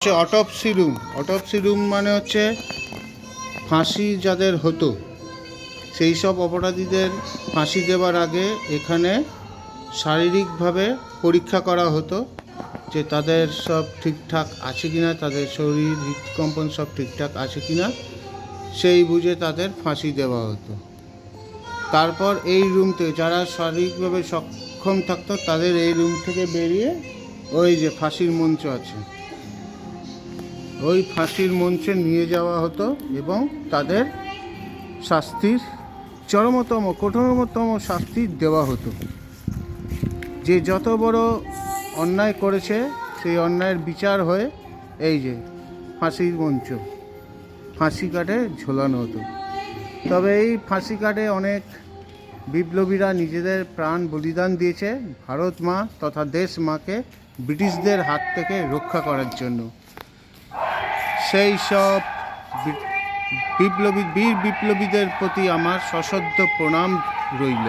Autopsy room মানে হচ্ছে ফাঁসি যাদের হতো সেই সব অপরাধীদের ফাঁসি দেওয়ার আগে এখানে শারীরিকভাবে পরীক্ষা করা হতো যে তাদের সব ঠিকঠাক আছে কিনা, তাদের শরীর হৃদকম্পন সব ঠিকঠাক আছে কিনা, সেই বুঝে তাদের ফাঁসি দেওয়া হতো। তারপর এই রুম থেকে যারা শারীরিকভাবে সক্ষম থাকতো তাদের এই রুম থেকে বেরিয়ে ওই যে ফাঁসির মঞ্চ আছে, ওই ফাঁসির মঞ্চে নিয়ে যাওয়া হতো এবং তাদের শাস্তির চরমতম কঠোরতম শাস্তি দেওয়া হতো। যে যত বড় অন্যায় করেছে সেই অন্যায়ের বিচার হয়ে এই যে ফাঁসির মঞ্চ, ফাঁসি কাঠে ঝোলানো হতো। তবে এই ফাঁসি কাঠে অনেক বিপ্লবীরা নিজেদের প্রাণ বলিদান দিয়েছে ভারত মা তথা দেশ মাকে ব্রিটিশদের হাত থেকে রক্ষা করার জন্য। সেই সব বীর বিপ্লবীদের প্রতি আমার সশ্রদ্ধ প্রণাম রইল।